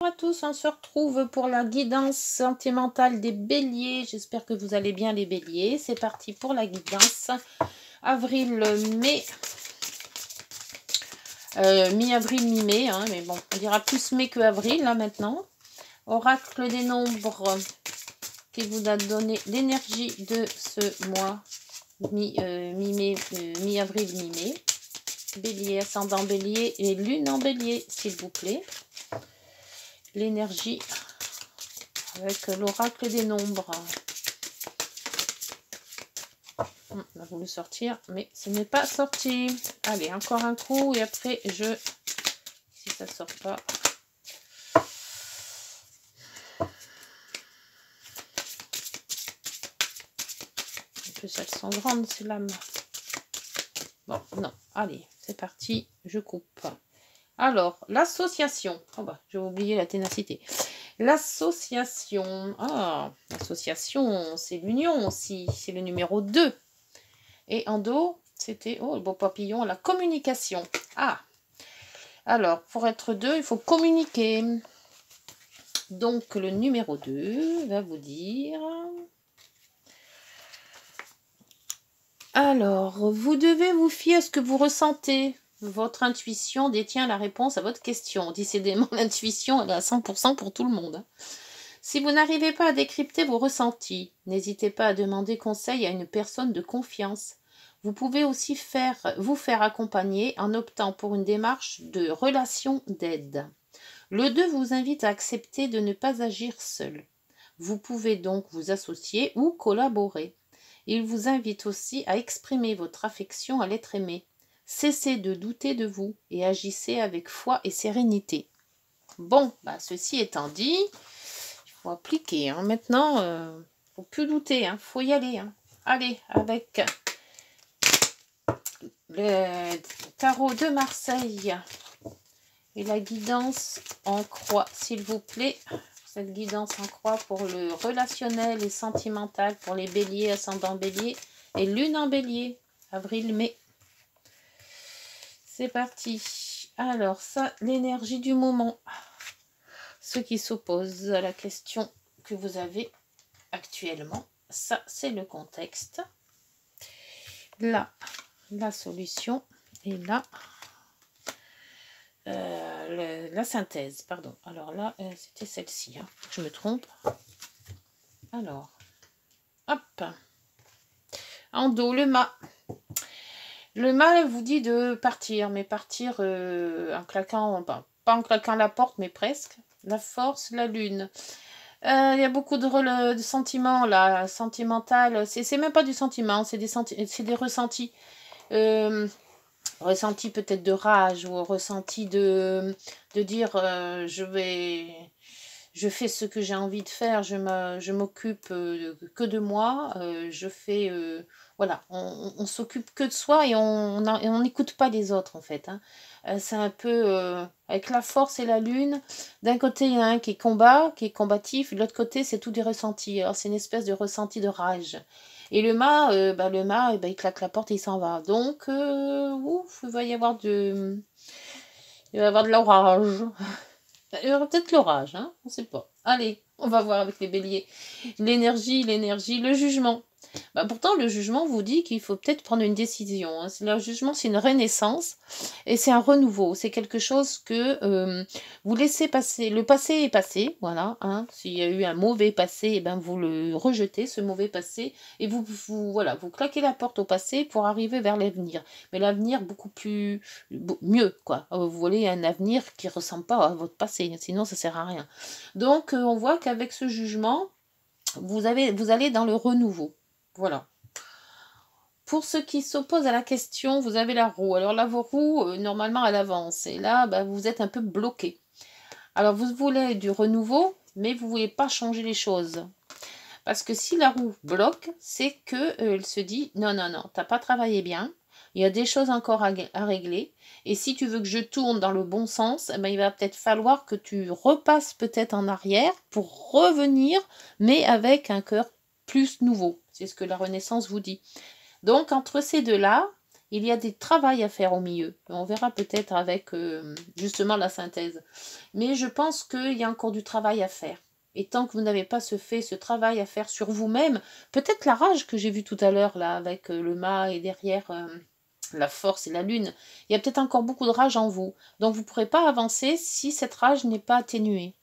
Bonjour à tous, on se retrouve pour la guidance sentimentale des béliers. J'espère que vous allez bien les béliers. C'est parti pour la guidance. Avril-mai. Mi-avril, mi-mai. Hein, mais bon, on dira plus mai que avril là maintenant. Oracle des nombres qui vous a donné l'énergie de ce mois. Mi-mai, mi-avril, mi-mai. Bélier, ascendant bélier et lune en bélier, s'il vous plaît. L'énergie avec l'oracle des nombres. On a voulu sortir, mais ce n'est pas sorti. Allez, encore un coup et après si ça sort pas. En plus, elles sont grandes, ces lames. Bon, non. Allez, c'est parti. Je coupe. Alors, l'association. Oh bah, j'ai oublié la ténacité. L'association. Ah, l'association, c'est l'union aussi. C'est le numéro 2. Et en dos, c'était, oh, le beau papillon, la communication. Ah, alors, pour être 2, il faut communiquer. Donc, le numéro 2 va vous dire... Alors, vous devez vous fier à ce que vous ressentez. Votre intuition détient la réponse à votre question. Décidément, l'intuition, elle est à 100% pour tout le monde. Si vous n'arrivez pas à décrypter vos ressentis, n'hésitez pas à demander conseil à une personne de confiance. Vous pouvez aussi vous faire accompagner en optant pour une démarche de relation d'aide. Le 2 vous invite à accepter de ne pas agir seul. Vous pouvez donc vous associer ou collaborer. Il vous invite aussi à exprimer votre affection à l'être aimé. Cessez de douter de vous et agissez avec foi et sérénité. Bon, bah ceci étant dit, il faut appliquer. Hein. Maintenant, il ne faut plus douter, il faut y aller. Hein. Allez, avec le tarot de Marseille et la guidance en croix, s'il vous plaît. Cette guidance en croix pour le relationnel et sentimental pour les béliers, ascendant bélier et lune en bélier, avril-mai. C'est parti. Alors ça, l'énergie du moment. Ce qui s'oppose à la question que vous avez actuellement. Ça, c'est le contexte. Là, la solution. Et là, la synthèse, pardon. Alors là, c'était celle-ci. Hein. Je me trompe. Alors, hop. En dos, le mât. Le mât vous dit de partir, mais partir en claquant, pas en claquant la porte, mais presque. La force, la lune. Il y a beaucoup de sentiments là, sentimental. C'est même pas du sentiment, c'est des ressentis. Ressenti peut-être de rage ou ressenti de dire je fais ce que j'ai envie de faire, je m'occupe que de moi, je fais voilà, on s'occupe que de soi et on n'écoute pas les autres en fait. Hein. C'est un peu avec la force et la lune. D'un côté, il y en a un qui est combatif, de l'autre côté, c'est tout des ressentis. Alors c'est une espèce de ressenti de rage. Et le mât, il claque la porte et il s'en va. Donc, ouf, il va y avoir de l'orage. Il y aura peut-être l'orage, hein, on ne sait pas. Allez, on va voir avec les béliers. L'énergie, le jugement. Bah, pourtant, le jugement vous dit qu'il faut peut-être prendre une décision. Hein. Le jugement, c'est une renaissance et c'est un renouveau. C'est quelque chose que vous laissez passer. Le passé est passé, voilà. Hein. S'il y a eu un mauvais passé, eh ben, vous le rejetez, ce mauvais passé, et vous claquez la porte au passé pour arriver vers l'avenir. Mais l'avenir beaucoup plus mieux, quoi. Vous voulez un avenir qui ne ressemble pas à votre passé, sinon ça ne sert à rien. Donc, on voit qu'avec ce jugement, vous allez dans le renouveau. Voilà. Pour ceux qui s'opposent à la question, vous avez la roue. Alors la roue, normalement, elle avance. Et là, vous êtes un peu bloqué. Alors vous voulez du renouveau, mais vous ne voulez pas changer les choses. Parce que si la roue bloque, c'est qu'elle se dit, non, t'as pas travaillé bien. Il y a des choses encore à régler. Et si tu veux que je tourne dans le bon sens, il va peut-être falloir que tu repasses peut-être en arrière pour revenir, mais avec un cœur plus nouveau. C'est ce que la Renaissance vous dit. Donc, entre ces deux-là, Il y a des travaux à faire au milieu. On verra peut-être avec justement la synthèse. Mais je pense qu'il y a encore du travail à faire. Et tant que vous n'avez pas fait ce travail à faire sur vous-même, peut-être la rage que j'ai vue tout à l'heure, là, avec le mât et derrière la force et la lune, il y a peut-être encore beaucoup de rage en vous. Donc vous ne pourrez pas avancer si cette rage n'est pas atténuée.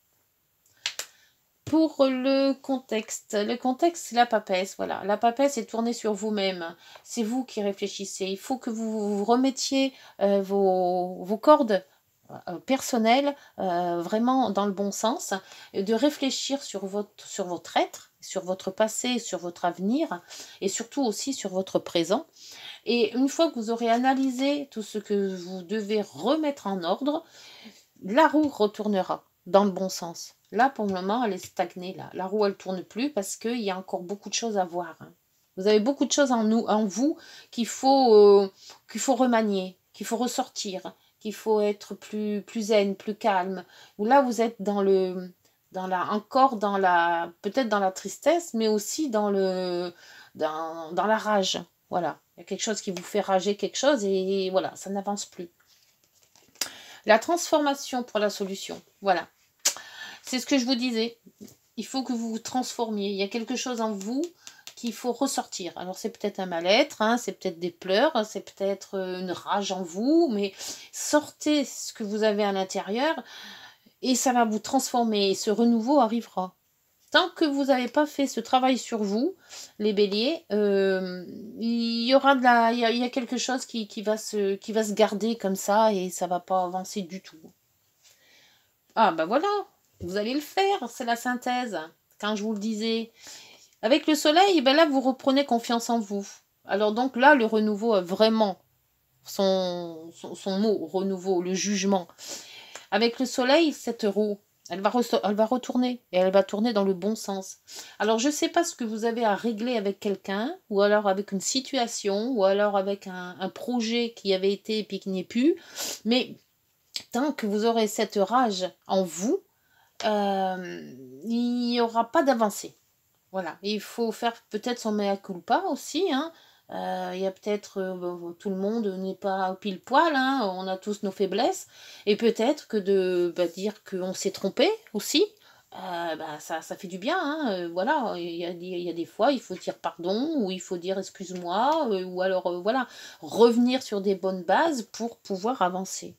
Pour le contexte, c'est la papesse, voilà. La papesse est tournée sur vous-même. C'est vous qui réfléchissez. Il faut que vous remettiez vos cordes personnelles vraiment dans le bon sens, de réfléchir sur votre être, sur votre passé, sur votre avenir, et surtout aussi sur votre présent. Et une fois que vous aurez analysé tout ce que vous devez remettre en ordre, la roue retournera dans le bon sens. Là, pour le moment, elle est stagnée. Là. La roue, elle ne tourne plus parce qu'il y a encore beaucoup de choses à voir. Hein. Vous avez beaucoup de choses en vous qu'il faut remanier, qu'il faut ressortir, qu'il faut être plus zen, plus calme. Là, vous êtes peut-être dans la tristesse, mais aussi dans la rage. Voilà. Il y a quelque chose qui vous fait rager quelque chose et voilà, ça n'avance plus. La transformation pour la solution. Voilà. C'est ce que je vous disais. Il faut que vous vous transformiez. Il y a quelque chose en vous qu'il faut ressortir. Alors, c'est peut-être un mal-être, hein, c'est peut-être des pleurs, c'est peut-être une rage en vous, mais sortez ce que vous avez à l'intérieur et ça va vous transformer et ce renouveau arrivera. Tant que vous n'avez pas fait ce travail sur vous, les béliers, il y a quelque chose qui va se garder comme ça et ça ne va pas avancer du tout. Ah ben voilà, vous allez le faire, c'est la synthèse. Quand je vous le disais, avec le soleil, ben là vous reprenez confiance en vous. Alors donc là, le renouveau a vraiment son mot, renouveau, le jugement. Avec le soleil, cette roue, elle va retourner et elle va tourner dans le bon sens. Alors, je ne sais pas ce que vous avez à régler avec quelqu'un, ou alors avec une situation, ou alors avec un projet qui avait été et puis qui n'est plus. Mais tant que vous aurez cette rage en vous, il n'y aura pas d'avancée. Voilà. Et il faut faire peut-être son mea culpa aussi, hein. Il y a peut-être tout le monde n'est pas pile poil, hein, on a tous nos faiblesses, et peut-être que de dire qu'on s'est trompé aussi, ça fait du bien, hein, voilà, il y a des fois il faut dire pardon, ou il faut dire excuse-moi, ou alors voilà, revenir sur des bonnes bases pour pouvoir avancer.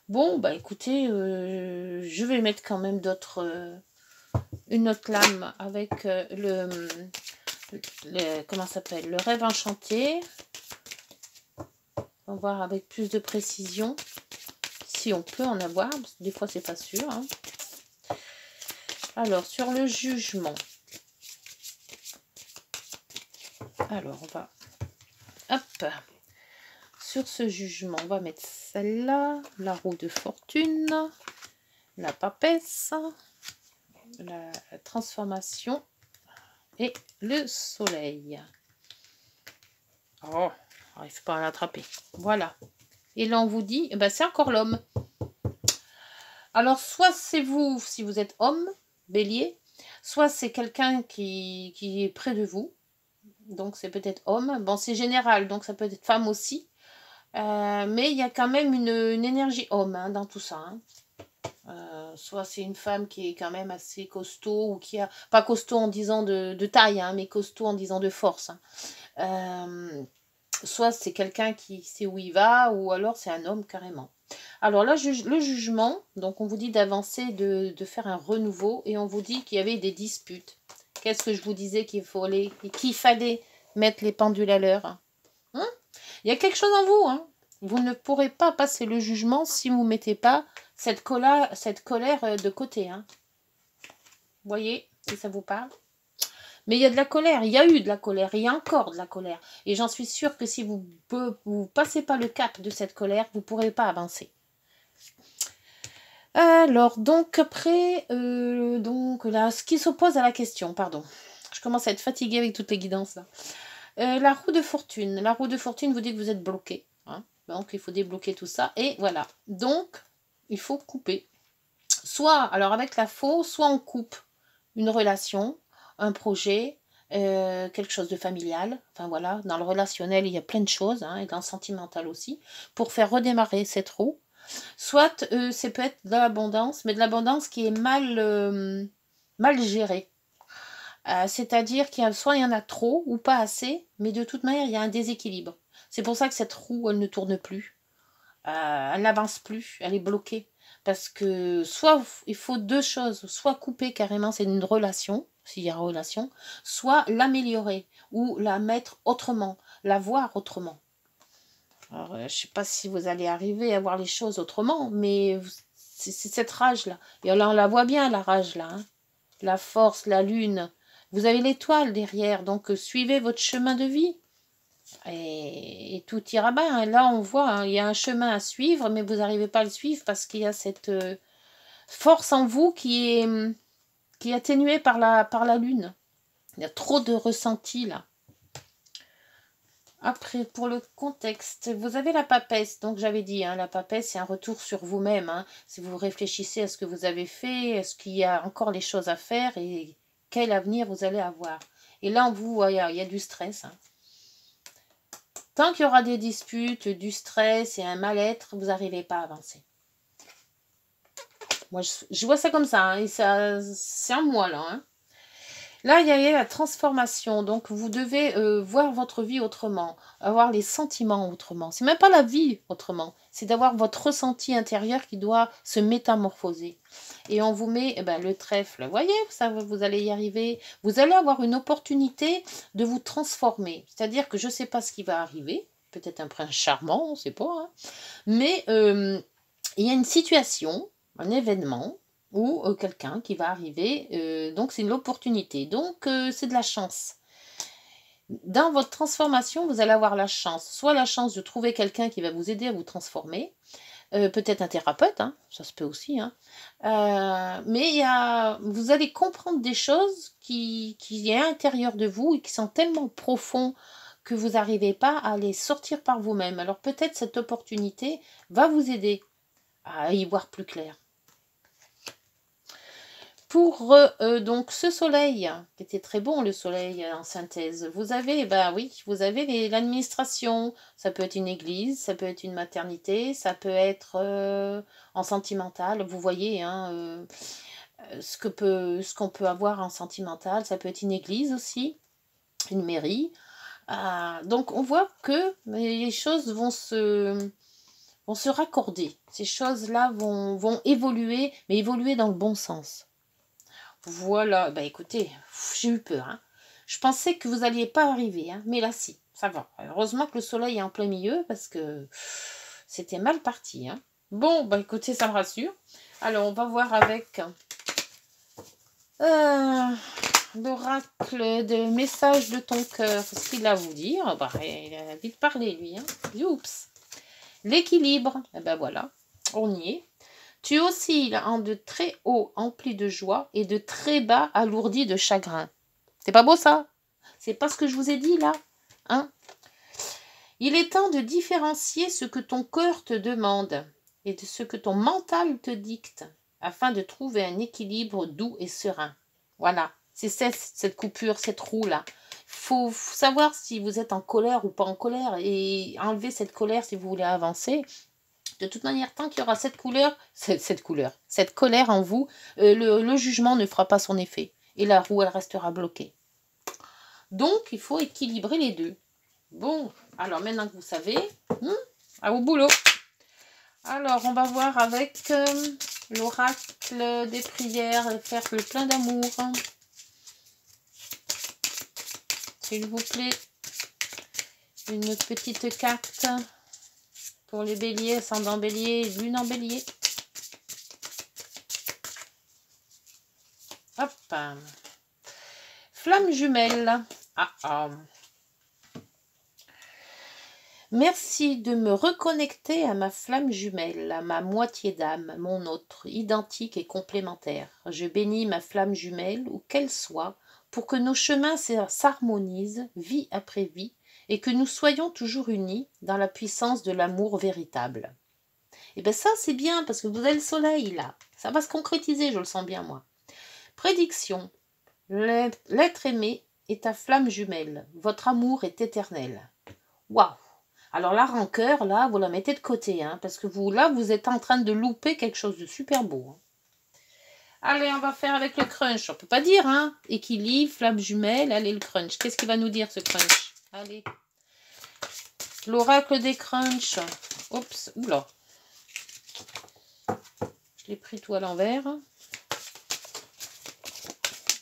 Bon, bah écoutez, je vais mettre quand même une autre lame avec comment ça s'appelle, le rêve enchanté. On va voir avec plus de précision si on peut en avoir, parce que des fois c'est pas sûr. Hein. Alors, sur le jugement. Alors, on va... Hop. Sur ce jugement, on va mettre celle-là, la roue de fortune, la papesse, la transformation et le soleil. Oh, il ne faut pas l'attraper. Voilà. Et là, on vous dit, c'est encore l'homme. Alors, soit c'est vous, si vous êtes homme, bélier, soit c'est quelqu'un qui est près de vous. Donc, c'est peut-être homme. Bon, c'est général, donc ça peut être femme aussi. Mais il y a quand même une énergie homme hein, dans tout ça. Hein. Soit c'est une femme qui est quand même assez costaud, ou qui a, pas costaud en disant de taille, hein, mais costaud en disant de force. Hein. Soit c'est quelqu'un qui sait où il va, ou alors c'est un homme carrément. Alors là, le jugement, donc on vous dit d'avancer, de faire un renouveau, et on vous dit qu'il y avait des disputes. Qu'est-ce que je vous disais qu'il fallait mettre les pendules à l'heure hein. Il y a quelque chose en vous, hein. Vous ne pourrez pas passer le jugement si vous ne mettez pas cette colère de côté. Hein. Vous voyez, si ça vous parle. Mais il y a de la colère, il y a eu de la colère, il y a encore de la colère. Et j'en suis sûre que si vous ne passez pas le cap de cette colère, vous ne pourrez pas avancer. Alors, donc après, là, ce qui s'oppose à la question, pardon. Je commence à être fatiguée avec toutes les guidances là. La roue de fortune. La roue de fortune vous dit que vous êtes bloqué. Hein. Donc, il faut débloquer tout ça. Et voilà. Donc, il faut couper. Soit, alors avec la faux, soit on coupe une relation, un projet, quelque chose de familial. Enfin voilà, dans le relationnel, il y a plein de choses, hein, et dans le sentimental aussi, pour faire redémarrer cette roue. Soit ça peut être de l'abondance, mais de l'abondance qui est mal gérée. C'est-à-dire qu'il y a, soit il y en a trop ou pas assez, mais de toute manière, il y a un déséquilibre. C'est pour ça que cette roue, elle ne tourne plus. Elle n'avance plus, elle est bloquée. Parce que soit il faut deux choses, soit couper carrément, c'est une relation, s'il y a relation, soit l'améliorer ou la mettre autrement, la voir autrement. Alors, je ne sais pas si vous allez arriver à voir les choses autrement, mais c'est cette rage-là. Et là, on la voit bien, la rage, là. Hein. La force, la lune. Vous avez l'étoile derrière, donc suivez votre chemin de vie. Et tout ira bien. Là, on voit, hein, il y a un chemin à suivre, mais vous n'arrivez pas à le suivre parce qu'il y a cette force en vous qui est atténuée par la lune. Il y a trop de ressenti, là. Après, pour le contexte, vous avez la papesse. Donc, j'avais dit, hein, la papesse, c'est un retour sur vous-même. Hein. Si vous réfléchissez à ce que vous avez fait, est-ce qu'il y a encore des choses à faire et quel avenir vous allez avoir. Et là, on vous voit, il y a du stress. Hein. Tant qu'il y aura des disputes, du stress et un mal-être, vous n'arrivez pas à avancer. Moi, je vois ça comme ça. Hein, et ça, c'est en moi, là. Hein. Là, il y a la transformation. Donc, vous devez voir votre vie autrement, avoir les sentiments autrement. C'est même pas la vie autrement. C'est d'avoir votre ressenti intérieur qui doit se métamorphoser. Et on vous met le trèfle. Vous voyez, ça, vous allez y arriver. Vous allez avoir une opportunité de vous transformer. C'est-à-dire que je ne sais pas ce qui va arriver. Peut-être un prince charmant, on ne sait pas. Hein. Mais il y a une situation, un événement, ou quelqu'un qui va arriver. Donc, c'est une opportunité. Donc, c'est de la chance. Dans votre transformation, vous allez avoir la chance. Soit la chance de trouver quelqu'un qui va vous aider à vous transformer. Peut-être un thérapeute, hein, ça se peut aussi. Hein. Mais vous allez comprendre des choses qui est à l'intérieur de vous et qui sont tellement profonds que vous n'arrivez pas à les sortir par vous-même. Alors, peut-être cette opportunité va vous aider à y voir plus clair. Pour donc ce soleil, qui était très bon le soleil en synthèse, vous avez, vous avez l'administration, ça peut être une église, ça peut être une maternité, ça peut être en sentimental, vous voyez, hein, ce qu'on peut avoir en sentimental, ça peut être une église aussi, une mairie. Donc on voit que les choses vont se raccorder, ces choses-là vont évoluer, mais évoluer dans le bon sens. Voilà, écoutez, j'ai eu peur. Hein. Je pensais que vous n'alliez pas arriver, hein, mais là si, ça va. Heureusement que le soleil est en plein milieu parce que c'était mal parti. Hein. Bon, écoutez, ça me rassure. Alors, on va voir avec l'oracle de message de ton cœur. Ce qu'il a à vous dire. Il a vite parlé, lui. Hein. Oups. L'équilibre. Voilà, on y est. Tu oscilles en de très hauts emplis de joie et de très bas alourdis de chagrin. C'est pas beau ça? C'est pas ce que je vous ai dit là? Hein? Il est temps de différencier ce que ton cœur te demande et de ce que ton mental te dicte afin de trouver un équilibre doux et serein. Voilà, c'est cette coupure, cette roue-là. Il faut savoir si vous êtes en colère ou pas en colère et enlever cette colère si vous voulez avancer. De toute manière, tant qu'il y aura cette colère en vous, le jugement ne fera pas son effet. Et la roue, elle restera bloquée. Donc, il faut équilibrer les deux. Bon, alors maintenant que vous savez, à au boulot. Alors, on va voir avec l'oracle des prières, faire le plein d'amour. S'il vous plaît, une petite carte. Pour les béliers, ascendant bélier, lune en bélier. Hop. Flamme jumelle. Merci de me reconnecter à ma flamme jumelle, à ma moitié d'âme, mon autre, identique et complémentaire. Je bénis ma flamme jumelle, où qu'elle soit, pour que nos chemins s'harmonisent, vie après vie, et que nous soyons toujours unis dans la puissance de l'amour véritable. Et ça, c'est bien, parce que vous avez le soleil, là. Ça va se concrétiser, je le sens bien, moi. Prédiction. L'être aimé est ta flamme jumelle. Votre amour est éternel. Waouh! Alors la rancœur, là, vous la mettez de côté, hein, parce que vous, là, vous êtes en train de louper quelque chose de super beau. Hein. Allez, on va faire avec le crunch. On peut pas dire, hein. Équilibre, flamme jumelle, allez, le crunch. Qu'est-ce qu'il va nous dire, ce crunch? Allez. L'oracle des crunchs. Oups, oula. Je l'ai pris tout à l'envers.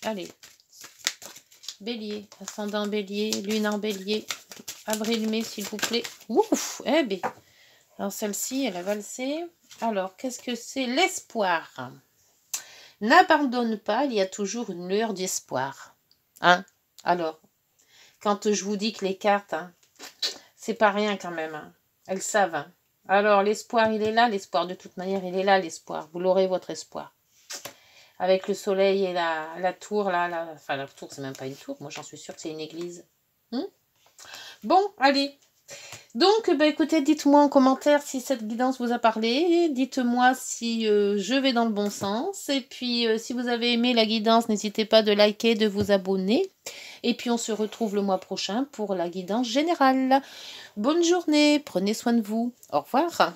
Allez. Bélier, ascendant bélier, lune en bélier. Avril-mai, s'il vous plaît. Ouf, eh bien. Alors, celle-ci, elle a valsé. Alors, qu'est-ce que c'est? L'espoir. N'abandonne pas, il y a toujours une lueur d'espoir. Hein? Alors, quand je vous dis que les cartes, hein, c'est pas rien quand même. Hein. Elles savent. Hein. Alors, l'espoir, il est là. L'espoir, de toute manière, il est là, l'espoir. Vous l'aurez, votre espoir. Avec le soleil et la tour, là. Enfin, la tour, c'est même pas une tour. Moi, j'en suis sûre que c'est une église. Bon, allez. Donc, bah, écoutez, dites-moi en commentaire si cette guidance vous a parlé. Dites-moi si je vais dans le bon sens. Et puis, si vous avez aimé la guidance, n'hésitez pas de liker, de vous abonner. Et puis, on se retrouve le mois prochain pour la guidance générale. Bonne journée, prenez soin de vous. Au revoir.